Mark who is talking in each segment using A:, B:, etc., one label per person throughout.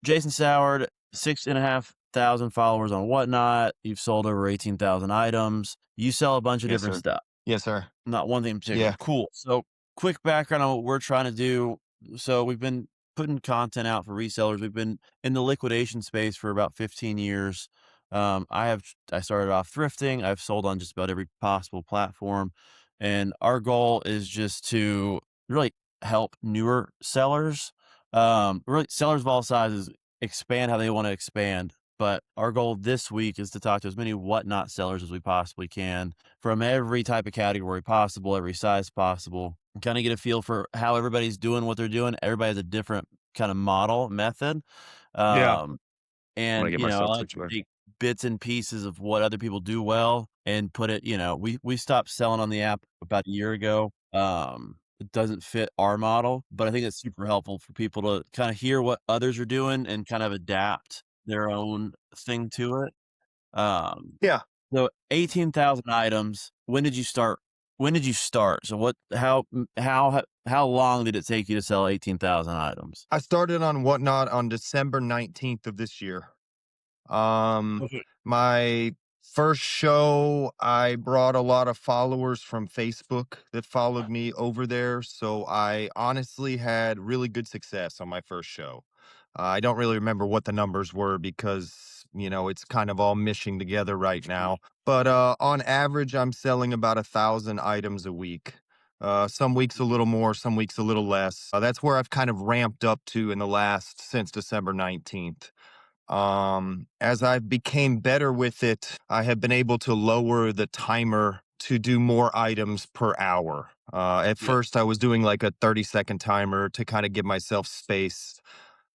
A: Jason Soward, 6,500 followers on Whatnot. You've sold over 18,000 items. You sell a bunch of
B: Yes,
A: different
B: sir.
A: stuff,
B: Yes, sir.
A: not one thing in particular.
B: Yeah.
A: Cool. So, quick background on what we're trying to do. So, we've been putting content out for resellers. We've been in the liquidation space for about 15 years. I started off thrifting. I've sold on just about every possible platform, and our goal is just to really help newer sellers, really sellers of all sizes expand how they want to expand. But our goal this week is to talk to as many Whatnot sellers as we possibly can from every type of category possible, every size possible, and kind of get a feel for how everybody's doing what they're doing. Everybody has a different kind of model method.
B: Yeah.
A: Um,
B: I'm gonna
A: and,
B: get
A: I
B: myself
A: like to
B: situated.
A: take bits and pieces of what other people do well and put it, we stopped selling on the app about a year ago. It doesn't fit our model, but I think it's super helpful for people to kind of hear what others are doing and kind of adapt their own thing to it. Um,
B: Yeah.
A: so 18,000 items. When did you start? When did you start? So how long did it take you to sell 18,000 items?
B: I started on Whatnot on December 19th of this year. Um,
A: Okay.
B: my first show, I brought a lot of followers from Facebook that followed me over there. So I honestly had really good success on my first show. I don't really remember what the numbers were because, it's kind of all mishing together right now. But on average, I'm selling about 1,000 items a week. Some weeks a little more, some weeks a little less. That's where I've kind of ramped up to in the last since December 19th. As I've became better with it, I have been able to lower the timer to do more items per hour. At
A: Yeah.
B: first I was doing like a 30-second timer to kind of give myself space.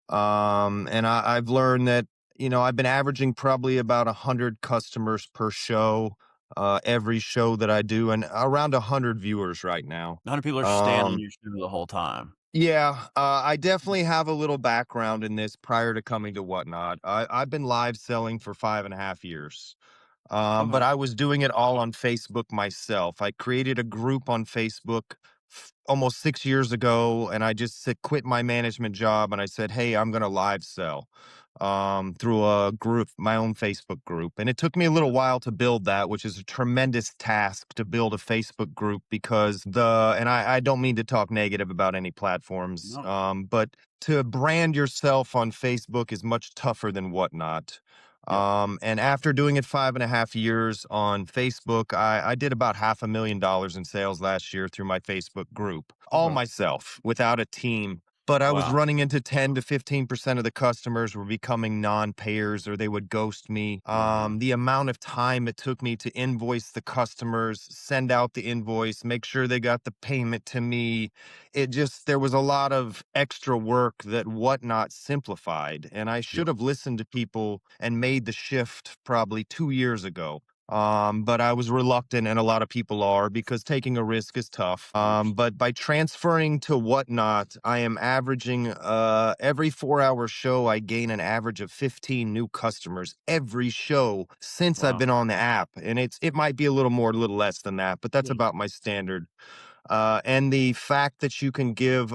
B: And I've learned that, I've been averaging probably about 100 customers per show, every show that I do, and around 100 viewers right now.
A: 100 people are standing on
B: Um,
A: your shoe the whole time.
B: yeah, I definitely have a little background in this prior to coming to Whatnot. I've been live selling for 5.5 years. But
A: Okay.
B: I was doing it all on Facebook myself. I created a group on Facebook almost 6 years ago, and I just quit my management job and I said, "Hey, I'm going to live sell through a group, my own Facebook group." And it took me a little while to build that, which is a tremendous task to build a Facebook group because and I don't mean to talk negative about any platforms,
A: No.
B: but to brand yourself on Facebook is much tougher than Whatnot.
A: Yep.
B: And after doing it 5.5 years on Facebook, I did about $500,000 in sales last year through my Facebook group, all
A: Okay.
B: myself without a team. But I was
A: Wow.
B: running into 10 to 15% of the customers were becoming non-payers or they would ghost me.
A: Uh-huh.
B: The amount of time it took me to invoice the customers, send out the invoice, make sure they got the payment to me, there was a lot of extra work that Whatnot simplified. And I should
A: Yep.
B: have listened to people and made the shift probably 2 years ago. But I was reluctant, and a lot of people are because taking a risk is tough.
A: 100%.
B: But by transferring to Whatnot, I am averaging every 4 hour show, I gain an average of 15 new customers every show since I've
A: Wow.
B: been on the app. And it might be a little more, a little less than that, but that's
A: Yeah.
B: about my standard. And the fact that you can give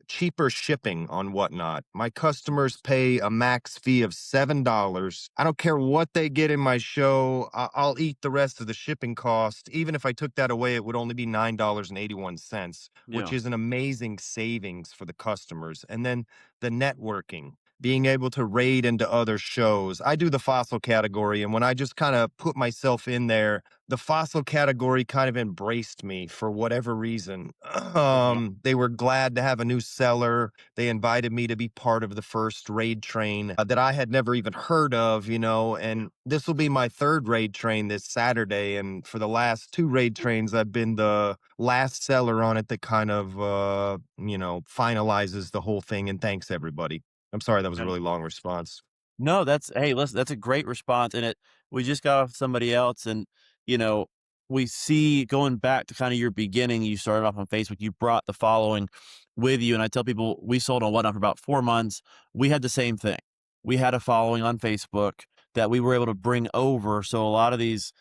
B: cheaper shipping on Whatnot. My customers pay a max fee of $7. I don't care what they get in my show. I'll eat the rest of the shipping cost. Even if I took that away, it would only be $9.81, which
A: Yeah.
B: is an amazing savings for the customers. And then the networking, being able to raid into other shows. I do the fossil category, and when I just kind of put myself in there, the fossil category kind of embraced me for whatever reason.
A: Okay.
B: They were glad to have a new seller. They invited me to be part of the first raid train that I had never even heard of,
A: Yeah.
B: and this will be my third raid train this Saturday. And for the last two raid trains, I've been the last seller on it that kind of, finalizes the whole thing. And thanks everybody. I'm sorry that was a
A: Okay.
B: really long response.
A: No, hey, listen, that's a great response. And we just got off somebody else, and you know, we see going back to kind of your beginning, you started off on Facebook, you brought the following with you. And I tell people we sold on Whatnot for about 4 months. We had the same thing. We had a following on Facebook that we were able to bring over. So a lot of these,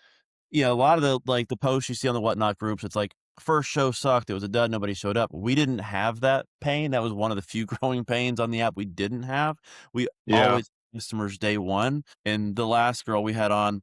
A: a lot of the posts you see on the Whatnot groups, it's like first show sucked, it was a dud, nobody showed up. We didn't have that pain, that was one of the few growing pains on the app we didn't have. We
B: Yeah.
A: always customers day 1, and the last girl we had on,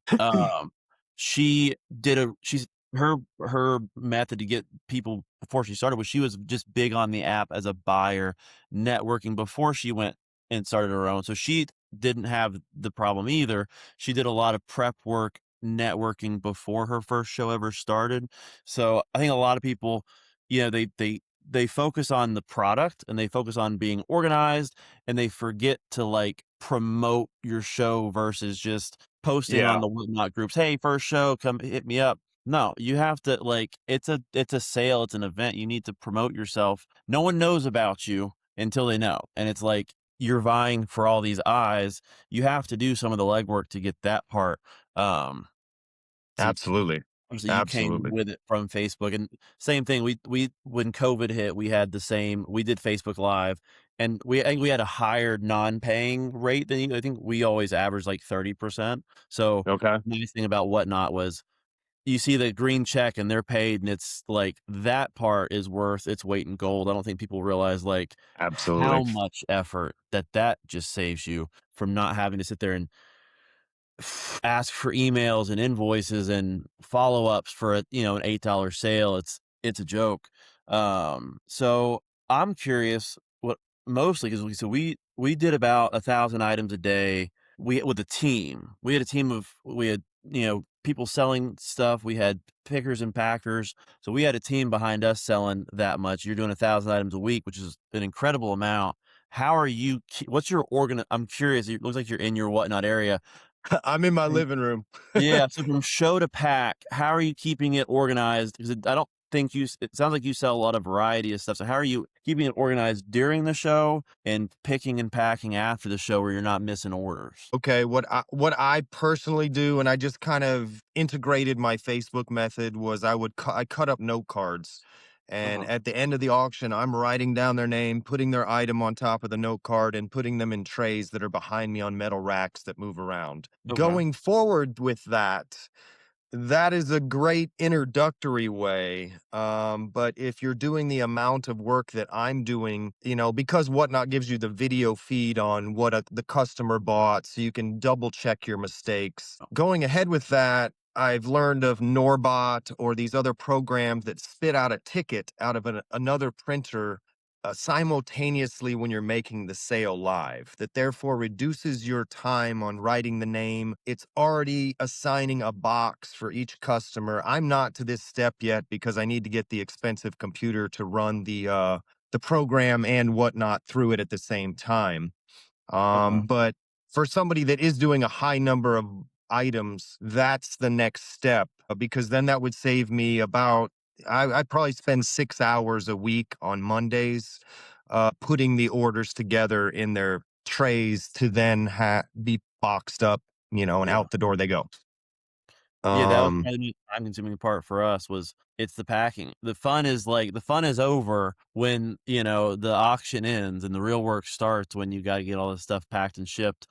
A: she did a she's her method to get people before she started was she was just big on the app as a buyer, networking before she went and started her own, so she didn't have the problem either. She did a lot of prep work, networking before her first show ever started, so I think a lot of people, they focus on the product and they focus on being organized and they forget to like promote your show versus just posting on
B: Yeah,
A: the whatnot groups. Hey, first show, come hit me up. No, you have to like it's a sale, it's an event. You need to promote yourself. No one knows about you until they know. And it's like you're vying for all these eyes. You have to do some of the legwork to get that part. Um so
B: absolutely.
A: Obviously, you came
B: Absolutely.
A: with it from Facebook, and same thing, we when COVID hit, we had the same we did Facebook Live, and I think we had a higher non-paying rate than you I think we always averaged, like, 30%. So,
B: Okay.
A: nice thing about Whatnot was you see the green check and they're paid, and it's like, that part is worth its weight in gold. I don't think people realize, like, how
B: Absolutely.
A: much effort that just saves you from not having to sit there and ask for emails and invoices and follow-ups for an $8 sale. It's a joke. So I'm curious what mostly because we did about 1,000 items a day. We with a team. We had a team of we had, people selling stuff. We had pickers and packers. So we had a team behind us selling that much. You're doing 1,000 items a week, which is an incredible amount. How are you what's your organ I'm curious. It looks like you're in your whatnot area.
B: I'm in my
A: Mm.
B: living room.
A: Yeah, so from show to pack, how are you keeping it organized? 'Cause I don't think it sounds like you sell a lot of variety of stuff, so how are you keeping it organized during the show and picking and packing after the show where you're not missing orders?
B: Okay, what I personally do, and I just kind of integrated my Facebook method was I cut up note cards, and
A: Uh-huh.
B: at the end of the auction, I'm writing down their name, putting their item on top of the note card, and putting them in trays that are behind me on metal racks that move around.
A: Okay.
B: Going forward with that is a great introductory way. But if you're doing the amount of work that I'm doing, because Whatnot gives you the video feed on what the customer bought, so you can double check your mistakes. Going ahead with that, I've learned of Norbot or these other programs that spit out a ticket out of another printer simultaneously when you're making the sale live, that therefore reduces your time on writing the name. It's already assigning a box for each customer. I'm not to this step yet because I need to get the expensive computer to run the program and Whatnot through it at the same time.
A: Okay.
B: But for somebody that is doing a high number of items, that's the next step because then that would save me about, I'd probably spend 6 hours a week on Mondays putting the orders together in their trays to then be boxed up, and
A: Yeah.
B: out the door they go.
A: Yeah, that was
B: Um,
A: probably the most time-consuming part for us was it's the packing. The fun is over when, the auction ends and the real work starts when you gotta get all this stuff packed and shipped,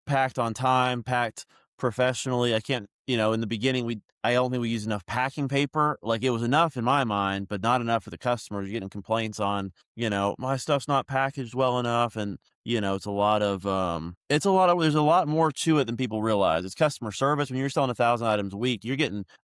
A: packed on time, packed professionally. I can't in the beginning, I don't think we used enough packing paper. Like, it was enough in my mind, but not enough for the customers. You're getting complaints on, "My stuff's not packaged well enough," and it's a lot of there's a lot more to it than people realize. It's customer service. When you're selling 1,000 items a week,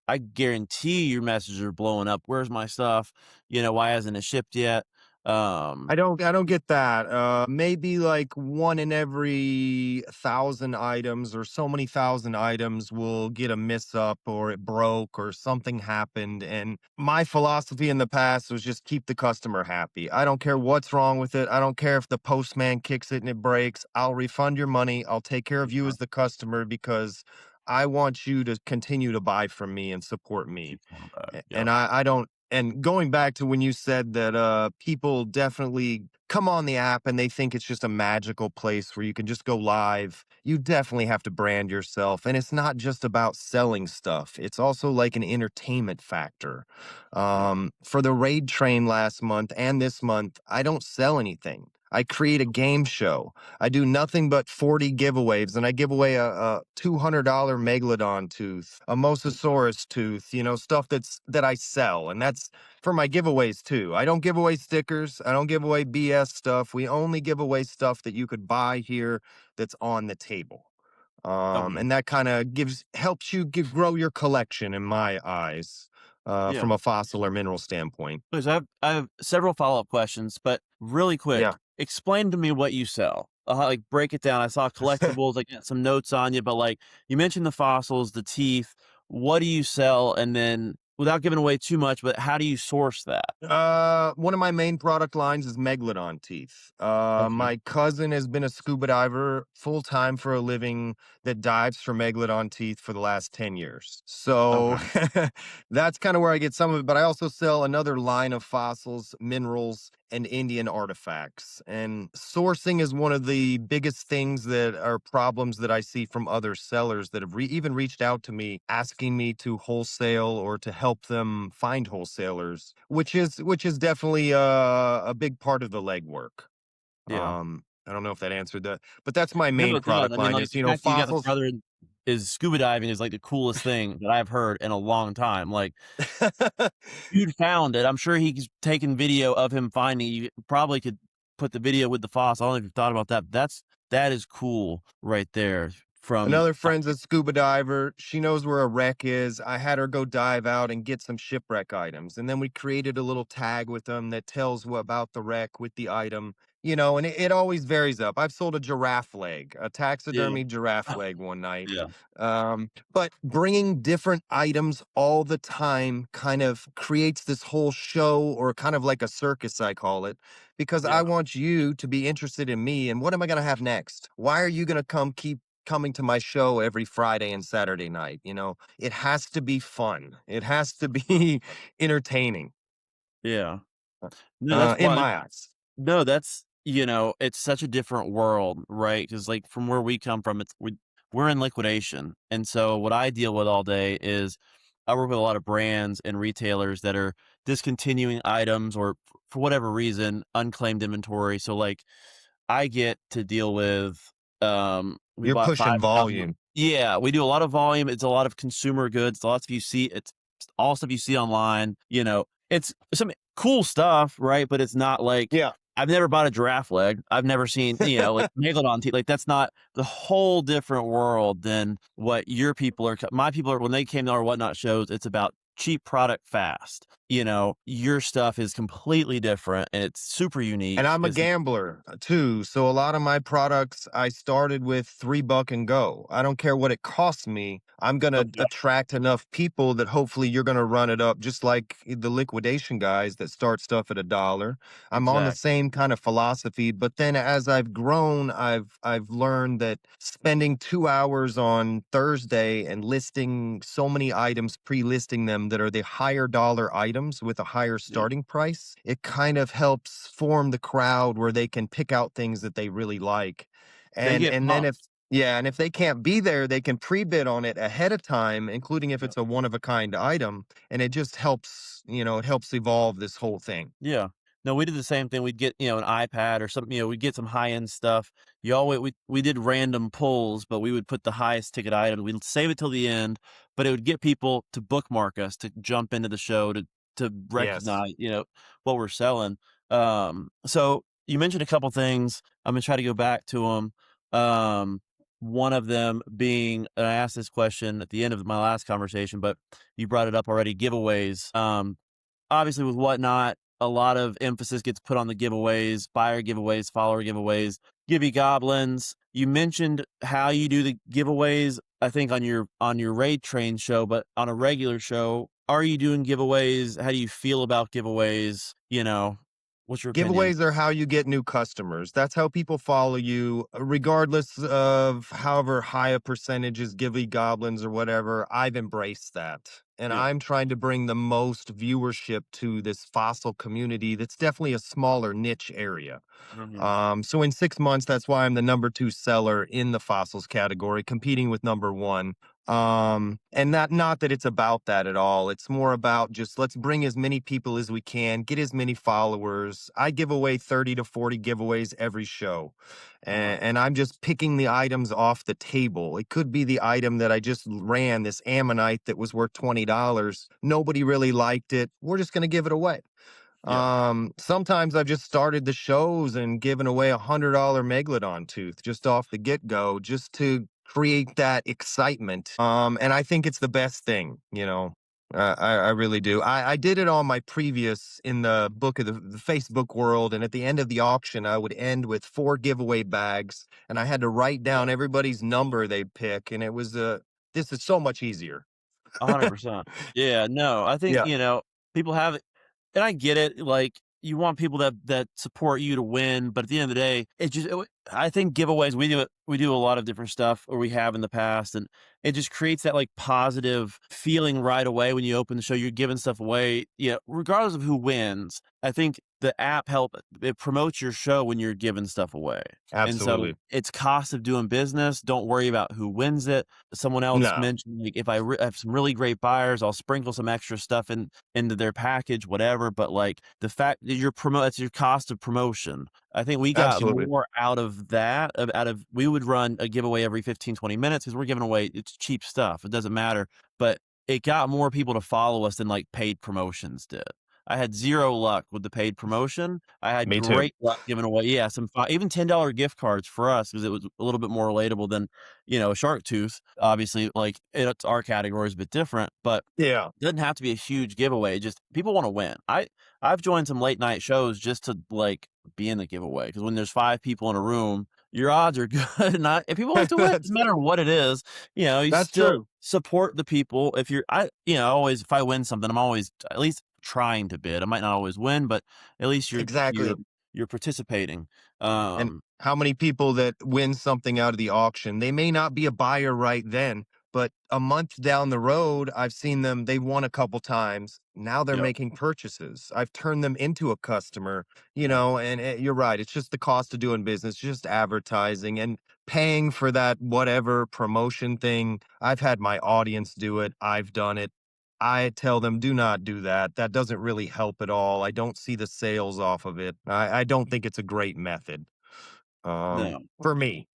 A: I guarantee your messages are blowing up. "Where's my stuff?" "Why hasn't it shipped yet?" Um,
B: I don't get that. Maybe like one in every 1,000 items or so many thousand items will get a miss up or it broke or something happened. And my philosophy in the past was just keep the customer happy. I don't care what's wrong with it. I don't care if the postman kicks it and it breaks. I'll refund your money. I'll take care of you
A: uh,
B: as the customer because I want you to continue to buy from me and support me.
A: keep going back.
B: And
A: Yep.
B: I don't, and going back to when you said that people definitely come on the app and they think it's just a magical place where you can just go live. You definitely have to brand yourself. And it's not just about selling stuff, it's also like an entertainment factor.
A: Yeah.
B: For the raid train last month and this month, I don't sell anything. I create a game show. I do nothing but 40 giveaways, and I give away a $200 Megalodon tooth, a Mosasaurus tooth, stuff that I sell. And that's for my giveaways too. I don't give away stickers. I don't give away BS stuff. We only give away stuff that you could buy here that's on the table.
A: Okay.
B: And that kind of helps you grow your collection in my eyes,
A: Yeah.
B: from a fossil or mineral standpoint.
A: Please, I have several follow-up questions, but really quick,
B: Yeah.
A: explain to me what you sell. Like, break it down. I saw collectibles, I got some notes on you, but, like, you mentioned the fossils, the teeth. What do you sell? And then without giving away too much, but how do you source that?
B: One of my main product lines is Megalodon teeth.
A: Okay.
B: My cousin has been a scuba diver full time for a living that dives for Megalodon teeth for the last 10 years. So
A: Okay.
B: that's kind of where I get some of it. But I also sell another line of fossils, minerals, and Indian artifacts. And sourcing is one of the biggest things that are problems that I see from other sellers that have even reached out to me asking me to wholesale or to help them find wholesalers, which is definitely a big part of the legwork.
A: Yeah.
B: I don't know if that answered that, but that's my
A: No,
B: main
A: it does.
B: product
A: I mean,
B: line
A: like,
B: is,
A: the fact that you got the
B: fossils.
A: brother is scuba diving is, like, the coolest thing that I've heard in a long time. Like, dude found it. I'm sure he's taken video of him finding. You probably could put the video with the fossil. I don't know if you've thought about that. That is cool right there from
B: Another friend's a scuba diver. She knows where a wreck is. I had her go dive out and get some shipwreck items. And then we created a little tag with them that tells about the wreck with the item, and it always varies up. I've sold a giraffe leg, a
A: yeah.
B: taxidermy giraffe leg one night.
A: Yeah.
B: But bringing different items all the time kind of creates this whole show, or kind of like a circus, I call it, because I
A: Yeah.
B: want you to be interested in me and what am I going to have next? Why are you going to keep coming to my show every Friday and Saturday night? It has to be fun. It has to be entertaining,
A: Yeah. No, that's
B: in
A: why.
B: my eyes.
A: No, that's it's such a different world, right? Because, like, from where we come from, we're in liquidation, and so what I deal with all day is I work with a lot of brands and retailers that are discontinuing items or for whatever reason, unclaimed inventory. So, like, I get to deal with, we
B: You're
A: bought
B: pushing
A: 5,000.
B: volume.
A: Yeah, we do a lot of volume, it's a lot of consumer goods, lots of you see it's all stuff you see online, it's some cool stuff, right? But it's not like
B: Yeah.
A: I've never bought a giraffe leg, I've never seen, like, Megalodon teeth, like, that's not the whole different world than what your people are my people are when they came to our Whatnot shows, it's about cheap product fast, your stuff is completely different, and it's super
B: And
A: unique,
B: I'm a
A: it's
B: gambler too. So a lot of my products, I started with 3 buck and go. I don't care what it costs me. I'm going to
A: okay.
B: attract enough people that hopefully you're going to run it up, just like the liquidation guys that start stuff at $1. I'm on the
A: Exactly.
B: same kind of philosophy. But then as I've grown, I've learned that spending 2 hours on Thursday and listing so many items, pre-listing them that are the higher dollar items with a higher
A: Yeah.
B: starting price, it kind of helps form the crowd where they can pick out things that they really like.
A: They
B: And
A: get
B: and then if
A: pumped.
B: yeah, and if they can't be there, they can pre-bid on it ahead of time, including if
A: Yeah.
B: it's a one of a kind item, and it just helps, it helps evolve this whole thing.
A: Yeah. No, we did the same thing. We'd get, an iPad or something, we'd get some high-end stuff. You always we did random pulls, but we would put the highest ticket item. We'd save it till the end, but it would get people to bookmark us to jump into the show to
B: Yes.
A: recognize, what we're selling. So you mentioned a couple things. I'm gonna try to go back to them. One of them being, and I asked this question at the end of my last conversation, but you brought it up already, giveaways. Obviously with Whatnot, a lot of emphasis gets put on the giveaways, buyer giveaways, follower giveaways, Gibby Goblins. You mentioned how you do the giveaways, I think on your raid train show, but on a regular show, are you doing giveaways? How do you feel about giveaways? What's your opinion?
B: Giveaways are how you get new customers. That's how people follow you, regardless of however high a percentage is Givey Goblins or whatever. I've embraced that. And
A: Yeah.
B: I'm trying to bring the most viewership to this fossil community that's definitely a smaller niche area.
A: Mhm.
B: So in 6 months, that's why I'm the number two seller in the fossils category, competing with number one. And not that it's about that at all. It's more about just let's bring as many people as we can, get as many followers. I give away 30 to 40 giveaways every show.
A: Uh-huh.
B: And I'm just picking the items off the table. It could be the item that I just ran, this ammonite that was worth $20. Nobody really liked it. We're just going to give it away.
A: Yeah.
B: Sometimes I've just started the shows and given away $100 Megalodon tooth just off the get go, just to create that excitement. And I think it's the best thing, you know. I really do. I did it on my previous in the book of the Facebook world, and at the end of the auction, I would end with 4 giveaway bags, and I had to write
A: Yeah.
B: down everybody's number they pick, and it was this is so much easier.
A: 100%. Yeah, no, I think,
B: Yeah,
A: people have and I get it, like, you want people that support you to win, but at the end of the day, it just I think giveaways, we do a lot of different stuff, or we have in the past, and it just creates that, like, positive feeling right away when you open the show, you're giving stuff away, regardless of who wins. I think the app it promotes your show when you're giving stuff away, and so
B: absolutely.
A: it's cost of doing business, don't worry about who wins it. Someone else
B: No,
A: mentioned, like, if I have some really great buyers, I'll sprinkle some extra stuff into their package, whatever. But like the fact that that's your cost of promotion. I think we got
B: absolutely.
A: more out of that. Out of we would run a giveaway every 15, 20 minutes because we're giving away it's cheap stuff. It doesn't matter. But it got more people to follow us than like paid promotions did. I had zero luck with the paid promotion. I had
B: Me too.
A: great luck giving away, yeah, even $10 gift cards for us because it was a little bit more relatable than, Shark Tooth. Obviously, like, it's our category is a bit different, but
B: Yeah.
A: doesn't have to be a huge giveaway, just people wanna win. I've joined some late night shows just to, like, be in the giveaway because when there's 5 people in a room, your odds are good, not if people like to win, doesn't
B: That's
A: matter what it is, you
B: that's
A: still
B: true.
A: support the people. If you're always if I win something, I'm always at least trying to bid. I might not always win, but at least
B: Exactly.
A: you're participating.
B: And
A: Um,
B: how many people that win something out of the auction, they may not be a buyer right then, but a month down the road, I've seen them, they won a couple times. Now they're
A: yep,
B: making purchases. I've turned them into a customer,
A: yeah,
B: and you're right. It's just the cost of doing business, just advertising and paying for that whatever promotion thing. I've had my audience do it. I've done it. I tell them, do not do that. That doesn't really help at all. I don't see the sales off of it. I don't think it's a great method
A: no.
B: for me.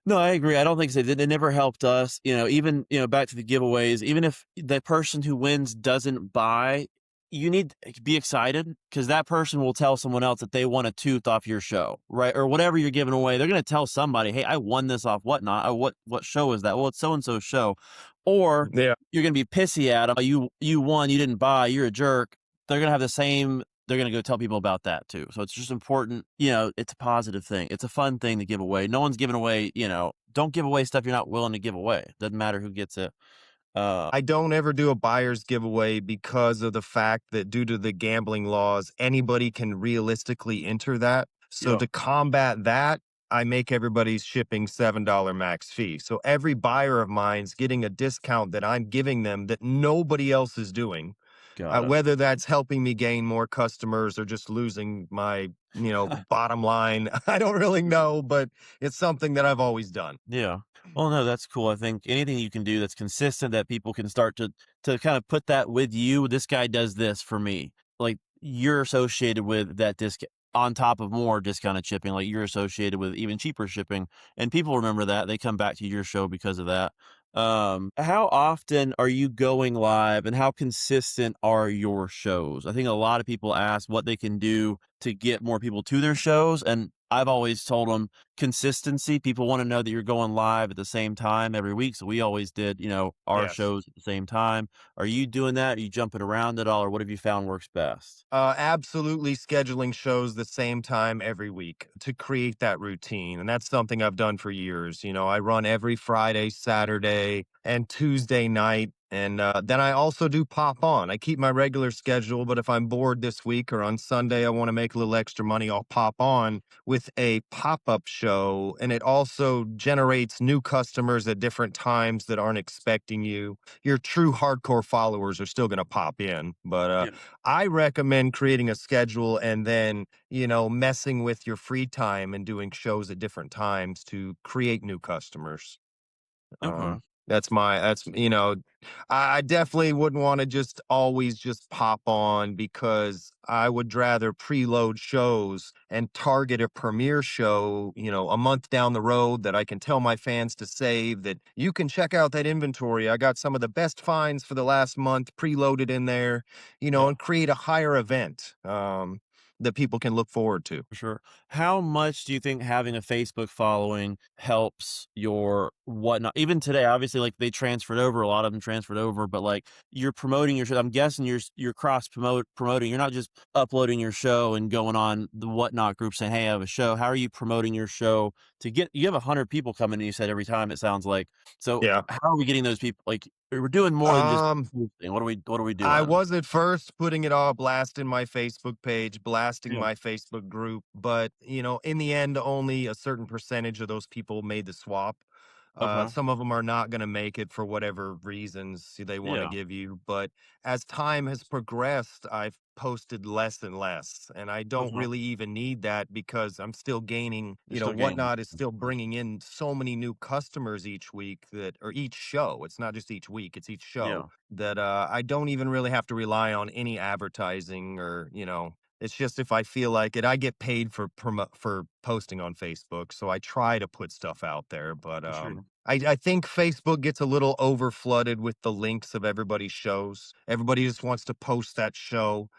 A: No, I agree. I don't think so. It never helped us. Even, back to the giveaways, even if the person who wins doesn't buy, you need to be excited because that person will tell someone else that they won a tooth off your show, right? Or whatever you're giving away. They're going to tell somebody, hey, I won this off whatnot. What show is that? Well, it's so and so show. Or
B: Yeah.
A: you're going to be pissy at them. You won, you didn't buy, you're a jerk. They're going to have the same they're gonna go tell people about that too. So it's just important, it's a positive thing. It's a fun thing to give away. No one's giving away, don't give away stuff you're not willing to give away. Doesn't matter who gets it. Uh,
B: I don't ever do a buyer's giveaway because of the fact that due to the gambling laws, anybody can realistically enter that. So
A: yeah,
B: to combat that, I make everybody's shipping $7 max fee. So every buyer of mine's getting a discount that I'm giving them that nobody else is doing.
A: got it.
B: Whether that's helping me gain more customers or just losing my, bottom line, I don't really know, but it's something that I've always done.
A: Yeah. Well, no, that's cool. I think anything you can do that's consistent that people can start to kind of put that with you. This guy does this for me. Like you're associated with that discount on top of more discounted shipping. Like you're associated with even cheaper shipping, and people remember that. They come back to your show because of that. How often are you going live, and how consistent are your shows? I think a lot of people ask what they can do to get more people to their shows, and I've always told them consistency. People want to know that you're going live at the same time every week. So we always did, our
B: Yes.
A: shows at the same time. Are you doing that? Are you jumping around at all? Or what have you found works best?
B: Absolutely scheduling shows the same time every week to create that routine. And that's something I've done for years. I run every Friday, Saturday, and Tuesday night. And then I also do pop on. I keep my regular schedule, but if I'm bored this week or on Sunday, I want to make a little extra money, I'll pop on with a pop up show. And it also generates new customers at different times that aren't expecting you. Your true hardcore followers are still going to pop in. But
A: Yeah.
B: I recommend creating a schedule and then, messing with your free time and doing shows at different times to create new customers.
A: Okay.
B: I definitely wouldn't want to just always just pop on because I would rather preload shows and target a premiere show, a month down the road that I can tell my fans to save that you can check out that inventory. I got some of the best finds for the last month preloaded in there,
A: Yeah.
B: and create a higher event that people can look forward to.
A: For sure. How much do you think having a Facebook following helps your whatnot? Even today, obviously, like they transferred over, a lot of them transferred over, but like you're promoting your show. I'm guessing you're cross promoting. You're not just uploading your show and going on the whatnot group saying, "Hey, I have a show." How are you promoting your show to get? You have 100 people coming. You said every time. It sounds like. So
B: Yeah.
A: how are we getting those people? Like we're doing more than just
B: Um,
A: posting. What are we
B: I
A: doing?
B: was at first putting it all blasting my Facebook page, blasting
A: Yeah.
B: my Facebook group, but in the end, only a certain percentage of those people made the swap.
A: Okay.
B: Some of them are not going to make it for whatever reasons they want to
A: Yeah.
B: give you. But as time has progressed, I've posted less and less, and I don't
A: Okay.
B: really even need that because I'm still gaining.
A: You're still gaining.
B: Whatnot is still bringing in so many new customers each week or each show. It's not just each week; it's each show
A: Yeah.
B: that I don't even really have to rely on any advertising or, it's just if I feel like it, I get paid for posting on Facebook. So I try to put stuff out there. But
A: For sure.
B: I think Facebook gets a little over flooded with the links of everybody's shows. Everybody just wants to post that show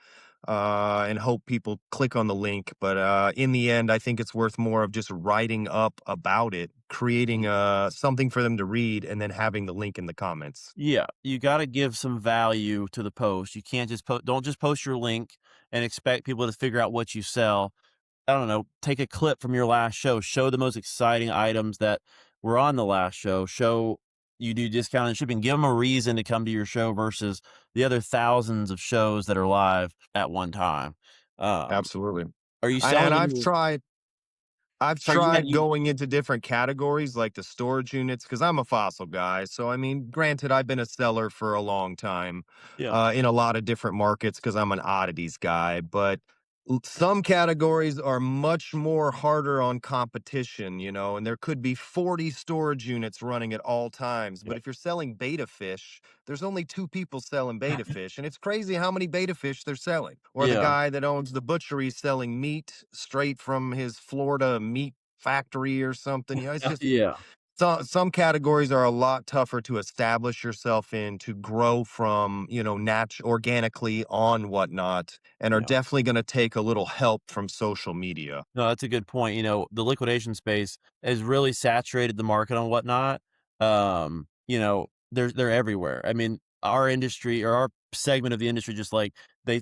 B: and hope people click on the link. But in the end, I think it's worth more of just writing up about it, creating something for them to read, and then having the link in the comments.
A: Yeah, you gotta give some value to the post. You can't just don't just post your link and expect people to figure out what you sell. I don't know, take a clip from your last show, show the most exciting items that were on the last show, show you do discounted shipping, give them a reason to come to your show versus the other thousands of shows that are live at one time. Um,
B: Absolutely.
A: are you
B: I, and
A: selling
B: I've
A: any
B: tried I've
A: sorry, yeah,
B: tried
A: you
B: going into different categories like the storage units because I'm a fossil guy. So, I mean, granted, I've been a seller for a long time
A: yeah,
B: in a lot of different markets because I'm an oddities guy. But some categories are much more harder on competition, and there could be 40 storage units running at all times. But
A: yep.
B: if you're selling beta fish, there's only two people selling beta fish. And it's crazy how many beta fish they're selling. Or the
A: Yeah,
B: guy that owns the butchery selling meat straight from his Florida meat factory or something. It's just
A: yeah,
B: some categories are a lot tougher to establish yourself in, to grow from, organically on whatnot, and are
A: yeah.
B: definitely going to take a little help from social media.
A: No, that's a good point. The liquidation space has really saturated the market on whatnot. They're everywhere. I mean, our industry or our segment of the industry, just like they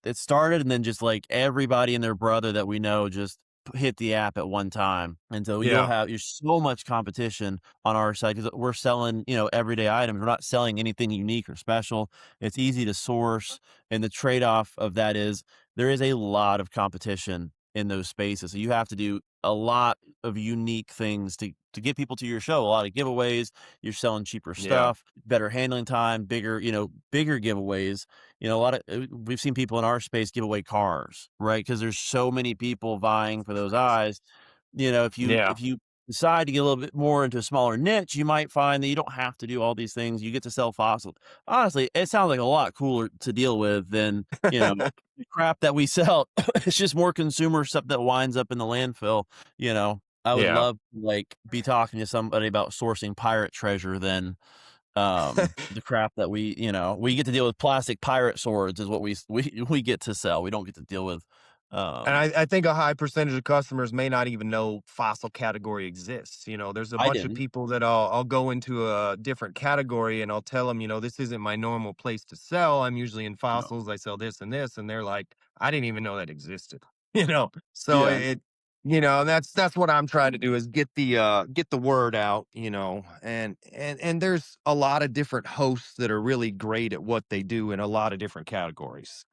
A: it started, and then just like everybody and their brother that we know just hit the app at one time, and so
B: Yeah,
A: you're so much competition on our side because we're selling everyday items. We're not selling anything unique or special. It's easy to source, and the trade off of that is there is a lot of competition in those spaces. So you have to do a lot of unique things to get people to your show. A lot of giveaways. You're selling cheaper
B: yeah,
A: stuff, better handling time, bigger giveaways. A lot of we've seen people in our space give away cars, right? Because there's so many people vying for those eyes. If you
B: yeah,
A: if you decide to get a little bit more into a smaller niche, you might find that you don't have to do all these things. You get to sell fossils. Honestly, it sounds like a lot cooler to deal with than the crap that we sell. It's just more consumer stuff that winds up in the landfill. I would
B: yeah.
A: love to, like, be talking to somebody about sourcing pirate treasure than the crap that we get to deal with. Plastic pirate swords is what we get to sell. We don't get to deal with.
B: And
A: um
B: I think a high percentage of customers may not even know fossil category exists. There's a
A: I
B: bunch of
A: didn't.
B: people that I'll go into a different category and I'll tell them, this isn't my normal place to sell. I'm usually in
A: No.
B: fossils. I sell this and this, and they're like, I didn't even know that existed. So
A: Yeah.
B: it. That's what I'm trying to do is get the word out, and there's a lot of different hosts that are really great at what they do in a lot of different categories.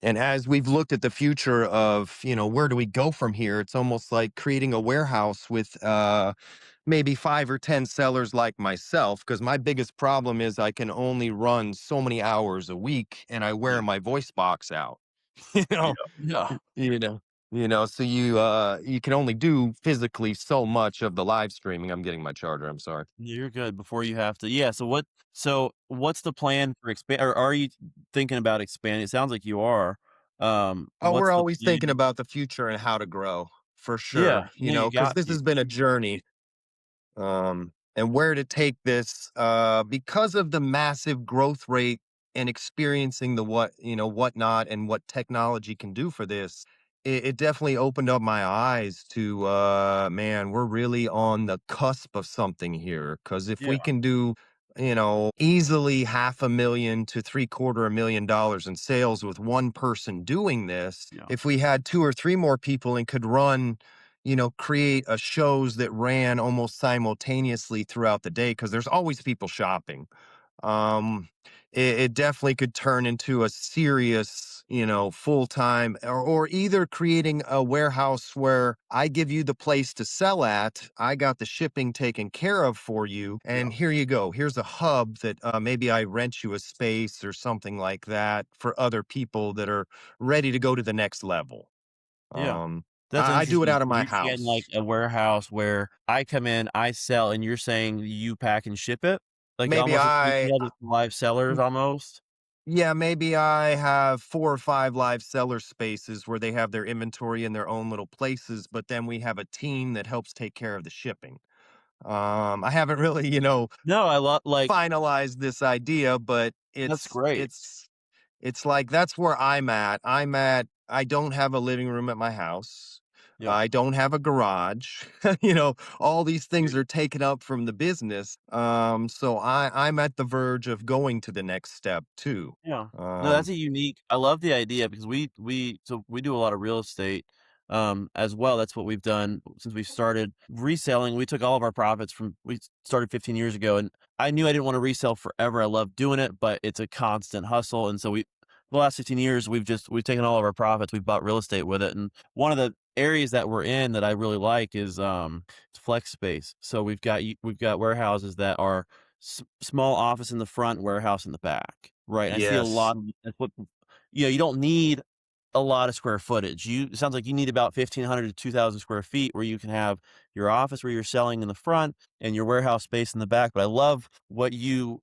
B: And as we've looked at the future of, where do we go from here, it's almost like creating a warehouse with maybe 5 or 10 sellers like myself, because my biggest problem is I can only run so many hours a week and I wear
A: Yeah.
B: my voice box out. you
A: Yeah.
B: know
A: Yeah.
B: you know so you can only do physically so much of the live streaming. I'm getting my charger, I'm sorry.
A: You're good before you have to. Yeah. So what's the plan for expand, or are you thinking about expanding? It sounds like you are.
B: Oh, we're
A: What's the,
B: always thinking about the future and how to grow, for
A: yeah,
B: sure,
A: no, you
B: because
A: got,
B: this has been a journey, and where to take this, because of the massive growth rate and experiencing the whatnot and what technology can do for this. It definitely opened up my eyes to, man, we're really on the cusp of something here. Because if
A: yeah,
B: we can do, easily 500,000 to $750,000 in sales with one person doing this,
A: yeah,
B: if we had two or three more people and could run, create a shows that ran almost simultaneously throughout the day, because there's always people shopping. Um, it definitely could turn into a serious, full time, or either creating a warehouse where I give you the place to sell at, I got the shipping taken care of for you,
A: yeah,
B: and here you go. Here's a hub that maybe I rent you a space or something like that for other people that are ready to go to the next level.
A: yeah.
B: Um,
A: That's
B: I do it
A: interesting.
B: out of
A: So
B: my
A: you're saying like
B: house.
A: a warehouse where I come in, I sell, and you're saying you pack and ship it, like
B: Maybe
A: almost a
B: I
A: 3PL to live sellers, almost.
B: Yeah, maybe I have 4 or 5 live seller spaces where they have their inventory in their own little places, but then we have a team that helps take care of the shipping. I haven't really,
A: No, I love like
B: finalized this idea, but
A: that's great.
B: it's like that's where I'm at. I don't have a living room at my house.
A: Yeah,
B: I don't have a garage. All these things
A: you
B: are taken up from the business. So I'm at the verge of going to the next step too.
A: yeah. No, that's
B: Um,
A: a unique, I love the idea because we do a lot of real estate, as well. That's what we've done since we started reselling. We took all of our profits from we started 15 years ago, and I knew I didn't wanna resell forever. I love doing it, but it's a constant hustle, and so the last 15 years, we've taken all of our profits, we've bought real estate with it, and one of the areas that we're in that I really like is, it's flex space. So we've got warehouses that are small office in the front, warehouse in the back, right? And I see a
B: yes.
A: lot of that's what, you don't need a lot of square footage. It sounds like you need about 1,500 to 2,000 square feet where you can have your office where you're selling in the front and your warehouse space in the back. But I love what your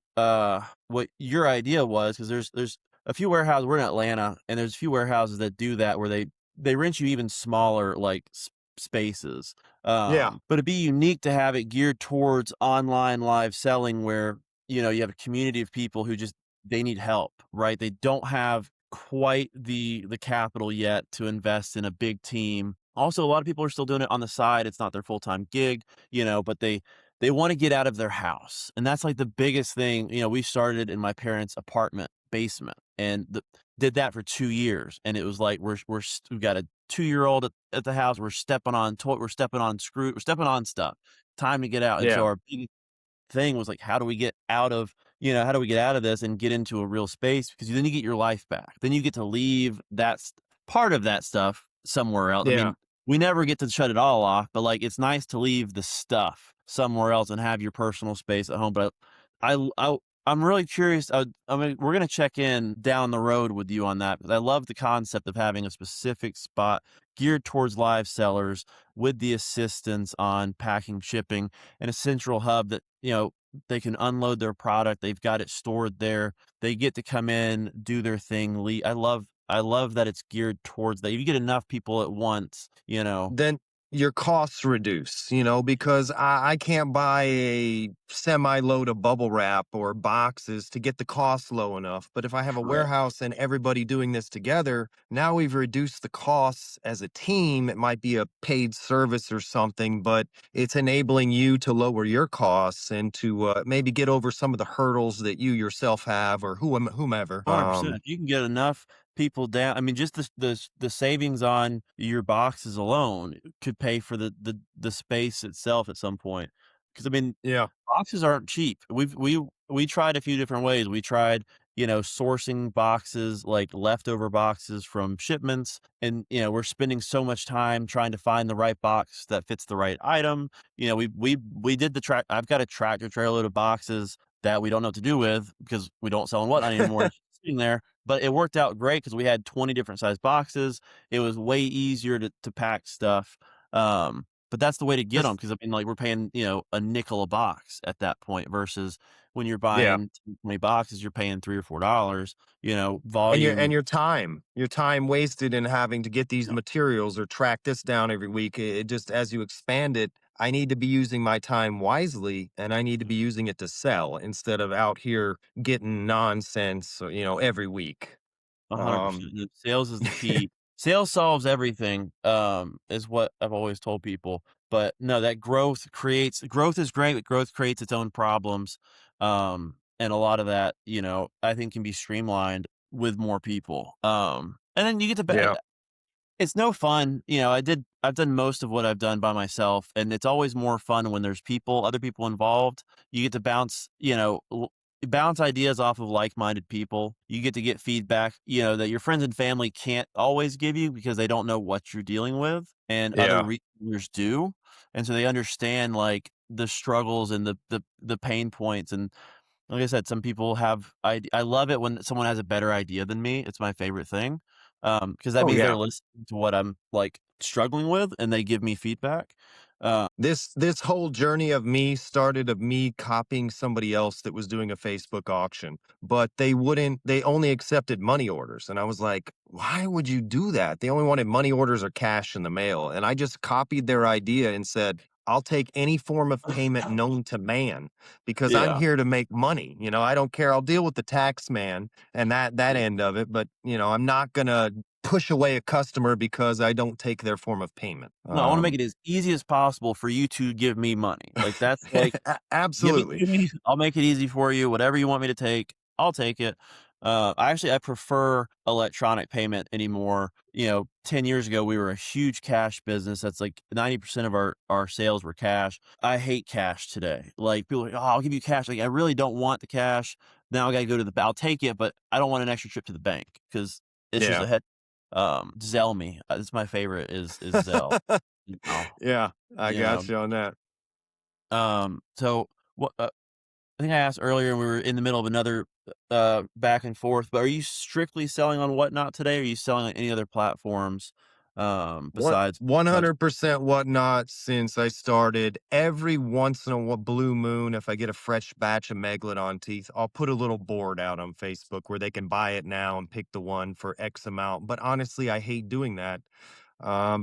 A: idea was, because there's a few warehouses. We're in Atlanta, and there's a few warehouses that do that where they rent you even smaller like spaces.
B: Yeah.
A: But it'd be unique to have it geared towards online live selling where, you have a community of people who just they need help, right? They don't have quite the capital yet to invest in a big team. Also, a lot of people are still doing it on the side. It's not their full-time gig, but they want to get out of their house. And that's like the biggest thing. We started in my parents' apartment basement and did that for 2 years. And it was like we've got a 2-year-old at the house. We're stepping on we're stepping on stuff. Time to get out. And so
B: Yeah.
A: our big thing was like, how do we get out of this and get into a real space? Because then you get your life back. Then you get to leave part of that stuff somewhere else. I
B: Yeah.
A: mean, we never get to shut it all off, but like it's nice to leave the stuff somewhere else and have your personal space at home. But I'm really curious. I mean, we're gonna check in down the road with you on that because I love the concept of having a specific spot geared towards live sellers with the assistance on packing, shipping, and a central hub that they can unload their product. They've got it stored there. They get to come in, do their thing. I love that it's geared towards that. If you get enough people at once,
B: Then your costs reduce, because I can't buy a semi load of bubble wrap or boxes to get the cost low enough. But if I have a
A: correct.
B: warehouse and everybody doing this together, now we've reduced the costs as a team. It might be a paid service or something, but it's enabling you to lower your costs and to maybe get over some of the hurdles that you yourself have or whomever.
A: 100%. If you can get enough people down. I mean, just the savings on your boxes alone could pay for the space itself at some point. Because I mean,
B: Yeah.
A: boxes aren't cheap. We tried a few different ways. We tried, sourcing boxes, like leftover boxes from shipments, and we're spending so much time trying to find the right box that fits the right item. We did the track. I've got a tractor trailer of boxes that we don't know what to do with because we don't sell and whatnot anymore. It's just sitting there, but it worked out great because we had 20 different size boxes. It was way easier to pack stuff. But that's the way to get them
B: Just
A: because I mean, like, we're paying, a nickel a box at that point versus when you're
B: yeah.
A: buying 20 boxes, you're paying $3 or $4,
B: And
A: volume.
B: your time wasted in having to get these
A: Yeah,
B: materials or track this down every week. It just, as you expand it, I need to be using my time wisely, and I need to
A: yeah,
B: be using it to sell instead of out here getting nonsense, every week. Um,
A: 100%. Sales is the key. Sales solves everything, is what I've always told people. But no, that growth is great, but growth creates its own problems. And a lot of that, I think can be streamlined with more people. And then you get to
B: yeah,
A: it's no fun, I've done most of what I've done by myself, and it's always more fun when there's other people involved. You get to bounce ideas off of like-minded people. You get to get feedback, that your friends and family can't always give you because they don't know what you're dealing with, and other
B: yeah.
A: retailers do. And so they understand, like, the struggles and the pain points, and like I said, some people have I love it when someone has a better idea than me. It's my favorite thing, because that
B: Oh
A: means they're
B: yeah.
A: listening to what I'm, like, struggling with, and they give me feedback. Uh,
B: This whole journey of me started of me copying somebody else that was doing a Facebook auction, but they only accepted money orders. And I was like, why would you do that? They only wanted money orders or cash in the mail. And I just copied their idea and said, I'll take any form of payment known to man because I'm
A: yeah,
B: here to make money. I don't care. I'll deal with the tax man and that
A: yeah.
B: end of it, but I'm not gonna push away a customer because I don't take their form of payment.
A: No, I wanna make it as easy as possible for you to give me money. Like, that's, like, give it
B: Absolutely.
A: to me. I'll make it easy for you. Whatever you want me to take, I'll take it. I prefer electronic payment anymore. 10 years ago, we were a huge cash business. That's like 90% of our sales were cash. I hate cash today. Like, people are like, "Oh, I'll give you cash." Like, I really don't want the cash. Now I gotta go to I'll take it, but I don't want an extra trip to the bank because it's just a
B: Yeah.
A: head. Zelle me. That's my favorite is Zelle. Oh,
B: Yeah, I
A: you know?
B: got you on that.
A: So what, I think I asked earlier and we were in the middle of another, back and forth, but are you strictly selling on Whatnot today? Or are you selling on any other platforms,
B: What
A: besides
B: 100% whatnot since I started. Every once in a blue moon, if I get a fresh batch of Megalodon teeth, I'll put a little board out on Facebook where they can buy it now and pick the one for X amount. But honestly, I hate doing that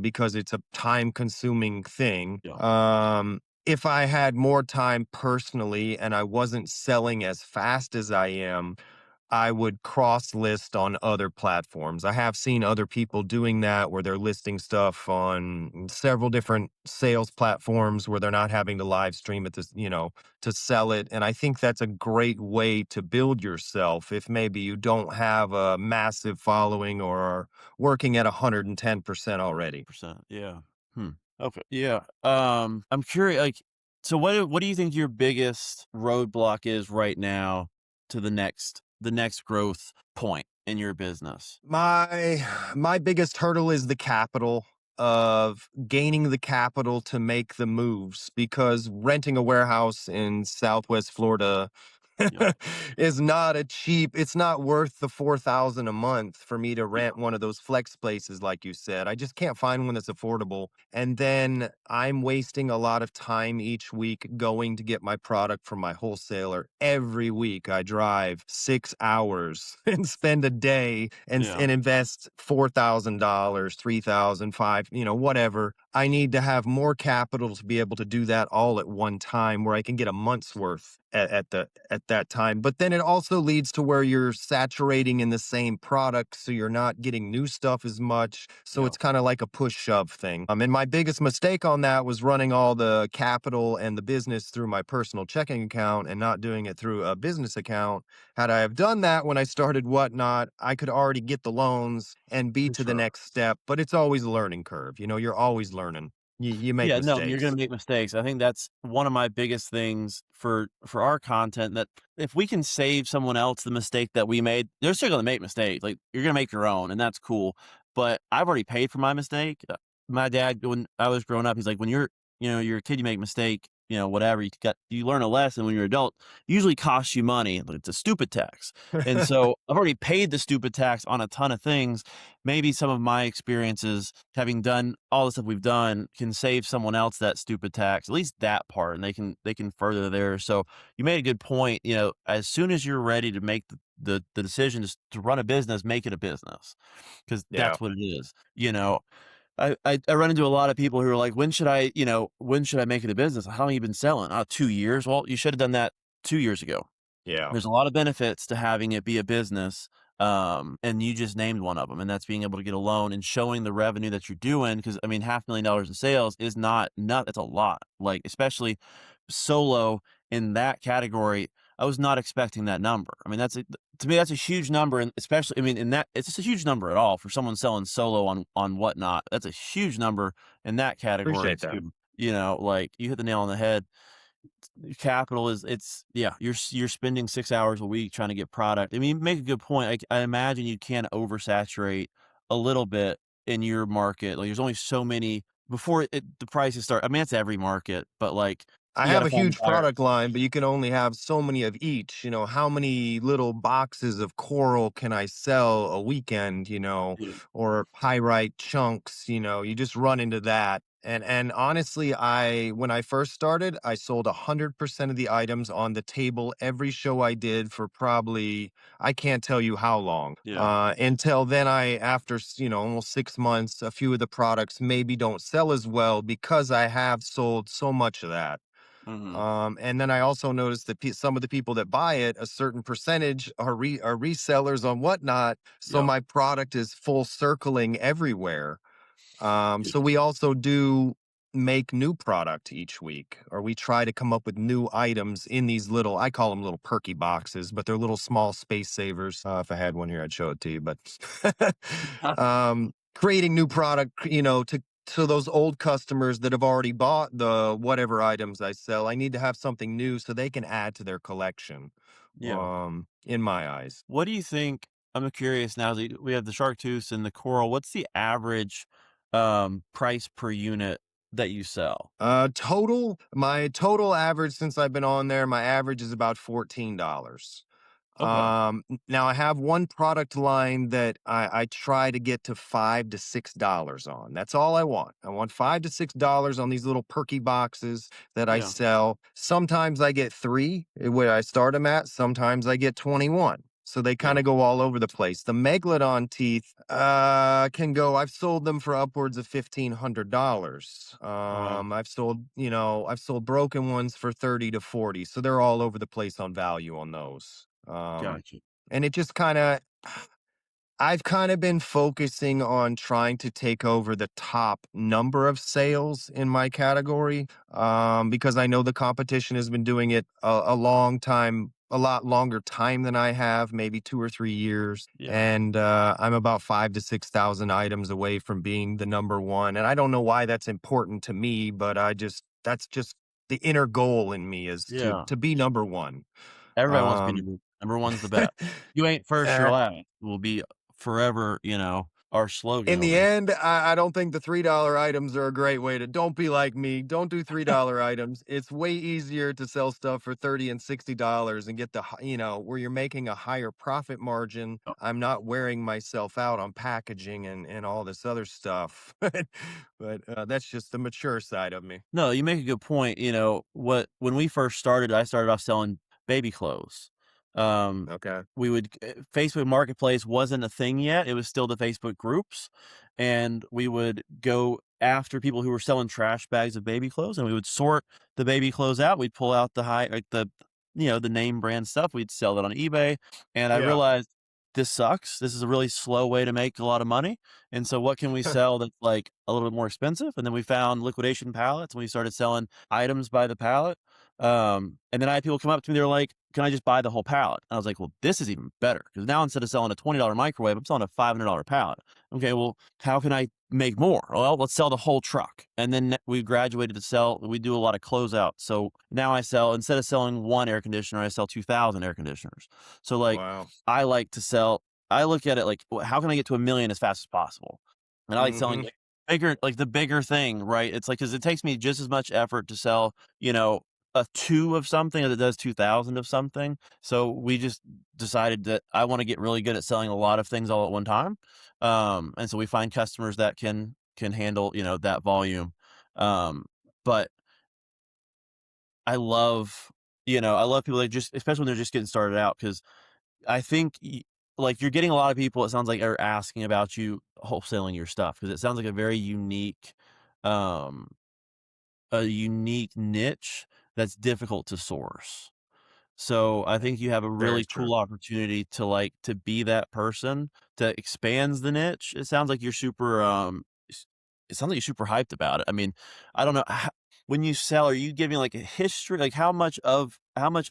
B: because it's a time consuming thing.
A: yeah,
B: If I had more time personally and I wasn't selling as fast as I am, I would cross list on other platforms. I have seen other people doing that where they're listing stuff on several different sales platforms where they're not having to live stream it to sell it. And I think that's a great way to build yourself if maybe you don't have a massive following or are working at 110% already.
A: 100%, yeah. Hmm, okay, yeah, I'm curious. Like, so what do you think your biggest roadblock is right now to the next growth point in your business?
B: My my biggest hurdle is the capital of gaining the capital to make the moves because renting a warehouse in Southwest Florida
A: Yeah,
B: is not a cheap it's not worth the 4,000 a month for me to
A: yeah,
B: rent one of those flex places like you said. I just can't find one that's affordable. And then I'm wasting a lot of time each week going to get my product from my wholesaler. Every week I drive 6 hours and spend a day and
A: yeah,
B: and invest $4,000, 3,000, 5, whatever. I need to have more capital to be able to do that all at one time where I can get a month's worth at that time. But then it also leads to where you're saturating in the same product, so you're not getting new stuff as much. So
A: Yeah,
B: it's kind of like a push shove thing. And my biggest mistake on that was running all the capital and the business through my personal checking account and not doing it through a business account. Had I have done that when I started Whatnot, I could already get the loans and be
A: for
B: to the
A: sure.
B: next step, but it's always a learning curve. You know, you're always learning. You make
A: Yeah, no, you're gonna
B: mistakes.
A: make mistakes. I think that's one of my biggest things for our content, that if we can save someone else the mistake that we made, they're still gonna make mistakes. Like, you're gonna make your own, and that's cool. But I've already paid for my mistake. My dad, when I was growing up, he's like, when you're a kid, you make a mistake, whatever. You learn a lesson. When you're an adult, it usually costs you money. Like, it's a stupid tax. And so I've already paid the stupid tax on a ton of things. Maybe some of my experiences, having done all the stuff we've done, can save someone else that stupid tax, at least that part, and they can further there. So you made a good point. As soon as you're ready to make the decision to run a business, make it a business, because
B: Yeah.
A: that's what it is. I run into a lot of people who are like, when should I make it a business? How long have you been selling? Oh, 2 years. Well, you should have done that 2 years ago.
B: Yeah.
A: There's a lot of benefits to having it be a business, and you just named one of them, and that's being able to get a loan and showing the revenue that you're doing. Because I mean, $500,000 in sales is not that's a lot, like, especially solo in that category. I was not expecting that number. I mean, to me, that's a huge number, and especially, I mean, in that it's just a huge number at all for someone selling solo on Whatnot. That's a huge number in that category
B: Appreciate that.
A: too. Like, you hit the nail on the head. Capital is it's yeah, you're spending 6 hours a week trying to get product. I mean, you make a good point. I imagine you can oversaturate a little bit in your market. Like, there's only so many before the prices start. I mean, it's every market, but, like,
B: I
A: you
B: have
A: gotta
B: a
A: find the
B: huge
A: buyer.
B: product line, but you can only have so many of each. You know, how many little boxes of coral can I sell a weekend,
A: Yeah,
B: or pyrite chunks, you just run into that. And honestly, I when I first started, I sold 100% of the items on the table every show I did for probably I can't tell you how long.
A: yeah,
B: Until then after almost 6 months, a few of the products maybe don't sell as well because I have sold so much of that.
A: mhm,
B: And then I also noticed that some of the people that buy it, a certain percentage are resellers on Whatnot. So
A: yeah,
B: my product is full circling everywhere.
A: yeah,
B: So we also do make new product each week, or we try to come up with new items in these little, I call them little perky boxes, but they're little small space savers. If I had one here, I'd show it to you. But creating new product, to those old customers that have already bought the whatever items I sell, I need to have something new so they can add to their collection.
A: yeah.
B: In my eyes.
A: What do you think? I'm curious now that we have the shark tooth and the coral. What's the average price per unit that you sell?
B: My total average since I've been on there, my average is about $14.
A: Okay.
B: Now I have one product line that I try to get to $5 to $6 on. That's all I want. I want $5 to $6 on these little perky boxes that I
A: Yeah.
B: sell. Sometimes I get three where I start them at. Sometimes I get 21. So they kind
A: Yeah.
B: of go all over the place. The Megalodon teeth can go. I've sold them for upwards of $1,500.
A: Wow.
B: I've sold broken ones for 30 to 40. So they're all over the place on value on those.
A: Gotcha.
B: And it just kind of I've kind of been focusing on trying to take over the top number of sales in my category, because I know the competition has been doing it a long time, a lot longer time than I have, maybe 2 or 3 years.
A: Yeah.
B: And I'm about 5 to 6 thousand items away from being the number one. And I don't know why that's important to me, but that's just the inner goal in me is to
A: Yeah.
B: to be number one.
A: Everybody wants to be
B: Um,
A: number one's the best. You ain't first, you're
B: uh,
A: last will be forever, our slogan
B: In the
A: over here.
B: end, I don't think the $3 items are a great way to don't be like me. Don't do $3 items. It's way easier to sell stuff for 30 and $60 and get where you're making a higher profit margin.
A: Oh,
B: I'm not wearing myself out on packaging and all this other stuff. But that's just the mature side of me.
A: no, you make a good point. When we first started, I started off selling baby clothes. Um,
B: Okay.
A: Facebook Marketplace wasn't a thing yet. It was still the Facebook groups, and we would go after people who were selling trash bags of baby clothes, and we would sort the baby clothes out. We'd pull out the high like, the name brand stuff. We'd sell it on eBay, and I
B: Yeah.
A: realized this sucks. This is a really slow way to make a lot of money, and so what can we sell that's, like, a little bit more expensive? And then we found liquidation pallets, and we started selling items by the pallet. And then I had people come up to me, they're like, "Can I just buy the whole pallet?" I was like, "Well, this is even better because now instead of selling a $20 microwave, I'm selling a $500 pallet." Okay, well, how can I make more? Well, let's sell the whole truck. And then we graduated to sell, we do a lot of closeouts. So now I sell, instead of selling one air conditioner, I sell 2,000 air conditioners. So, like,
B: Wow.
A: I like to sell, I look at it like, how can I get to a million as fast as possible? And I like selling
B: Mhm.
A: like the bigger thing, right? It's like, because it takes me just as much effort to sell, a two of something as it does 2,000 of something. So we just decided that I want to get really good at selling a lot of things all at one time. And so we find customers that can handle, that volume. Um, but I love people that just, especially when they're just getting started out, because I think like you're getting a lot of people, it sounds like, are asking about you wholesaling your stuff because it sounds like um, a unique niche that's difficult to source. So I think you have a
B: Very
A: really
B: true.
A: cool opportunity to to be that person that expands the niche. It sounds like you're super it sounds like you're super hyped about it. I mean, I don't know when you sell, are you giving like a history, like how much knowledge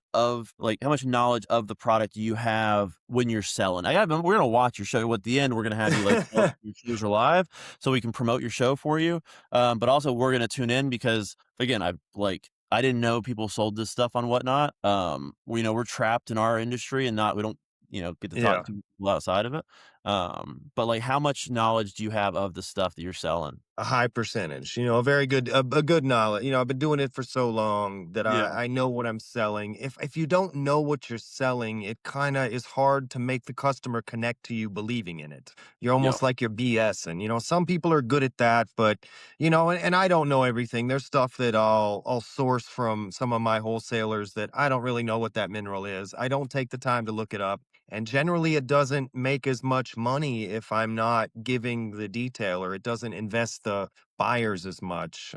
A: of the product do you have when you're selling? We're gonna watch your show. At the end, we're gonna have you like tell us if your shows are live so we can promote your show for you. But also we're gonna tune in because again, I didn't know people sold this stuff on Whatnot. We're trapped in our industry and not we don't, get to talk
B: Yeah.
A: to people outside of it. But like how much knowledge do you have of the stuff that you're selling?
B: A high percentage, a very good a good knowledge. I've been doing it for so long that
A: Yeah.
B: I know what I'm selling. If you don't know what you're selling, it kind of is hard to make the customer connect to you believing in it. You're
A: Yeah.
B: almost like you're BSing. Some people are good at that, but and I don't know everything. There's stuff that I'll source from some of my wholesalers that I don't really know what that mineral is. I don't take the time to look it up. And generally, it doesn't make as much money if I'm not giving the detail, or it doesn't invest the buyers as much.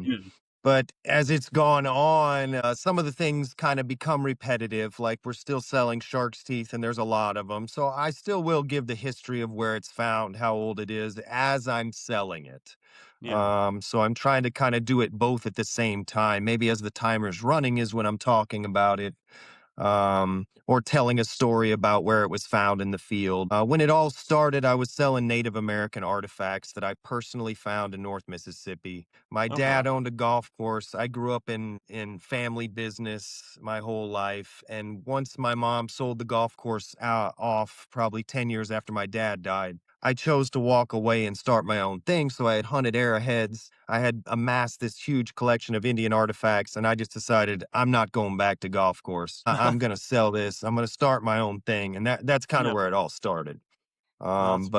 A: Yeah.
B: But as it's gone on, some of the things kind of become repetitive. Like we're still selling shark's teeth, and there's a lot of them. So I still will give the history of where it's found, how old it is, as I'm selling it.
A: Yeah.
B: So I'm trying to kind of do it both at the same time. Maybe as the timer's running is when I'm talking about it, or telling a story about where it was found in the field. When it all started, I was selling Native American artifacts that I personally found in North Mississippi. My
A: Okay.
B: dad owned a golf course. I grew up in family business my whole life, and once my mom sold the golf course off, probably 10 years after my dad died, I chose to walk away and start my own thing. So I had hunted arrowheads. I had amassed this huge collection of Indian artifacts, and I just decided I'm not going back to golf course. I'm going to sell this. I'm going to start my own thing, and that's kind of
A: Yeah.
B: where it all started.
A: No, that's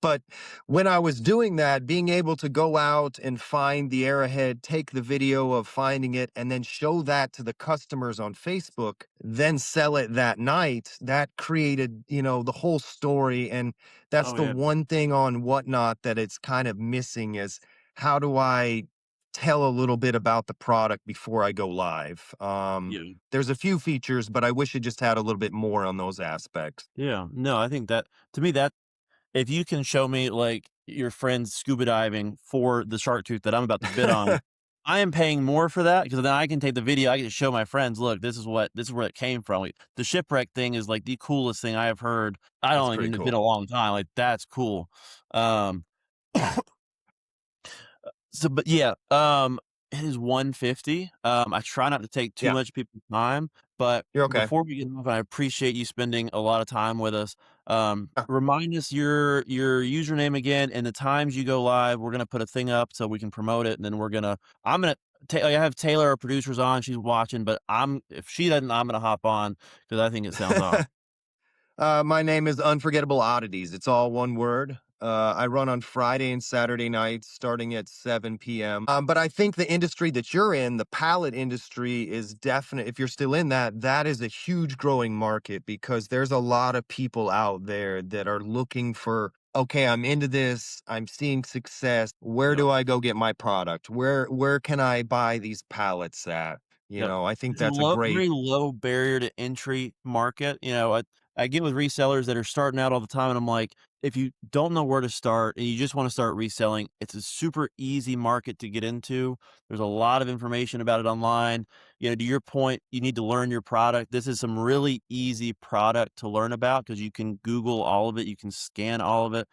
B: But when I was doing that, being able to go out and find the arrowhead, take the video of finding it, and then show that to the customers on Facebook, then sell it that night, that created, the whole story. And that's
A: oh,
B: the
A: yeah.
B: one thing on Whatnot that it's kind of missing is how do I tell a little bit about the product before I go live?
A: Yeah.
B: There's a few features, but I wish it just had a little bit more on those aspects.
A: Yeah. No, I think that to me that if you can show me, like, your friends scuba diving for the shark tooth that I'm about to bid on, I am paying more for that because then I can take the video, I can show my friends, "Look, this is where it came from." Like, the shipwreck thing is, like, the coolest thing I have heard. I
B: That's
A: don't
B: pretty
A: even it's been a
B: cool.
A: long time, like, that's cool. Um So, but yeah, it is 1:50. I try not to take too
B: Yeah,
A: much people's time, but
B: you're okay.
A: before we get off, I appreciate you spending a lot of time with us.
B: Yeah.
A: Remind us your username again and the times you go live. We're gonna put a thing up so we can promote it, and then I'm gonna I have Taylor, our producer's on. She's watching, but if she doesn't, I'm gonna hop on because I think it sounds awesome.
B: My name is Unforgettable Oddities. It's all one word. I run on Friday and Saturday nights starting at 7 p.m. But I think the industry that you're in, the pallet industry, is definite. If you're still in that, that is a huge growing market because there's a lot of people out there that are looking for okay, I'm into this, I'm seeing success. Where
A: Yep.
B: do I go get my product? Where can I buy these pallets at?
A: Yep.
B: I think
A: It's a
B: that's a
A: low
B: great.
A: very low barrier to entry market, I get with resellers that are starting out all the time, and I'm like, if you don't know where to start and you just wanna start reselling, it's a super easy market to get into. There's a lot of information about it online. To your point, you need to learn your product. This is some really easy product to learn about because you can Google all of it, you can scan all of it.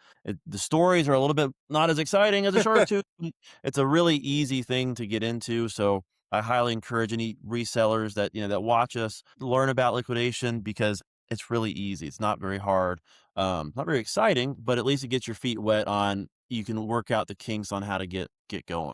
A: The stories are a little bit not as exciting as a shark tooth, but it's a really easy thing to get into, so I highly encourage any resellers that watch us learn about liquidation because it's really easy. It's not very hard. Not very exciting, but at least it gets your feet wet on you can work out the kinks on how to get going.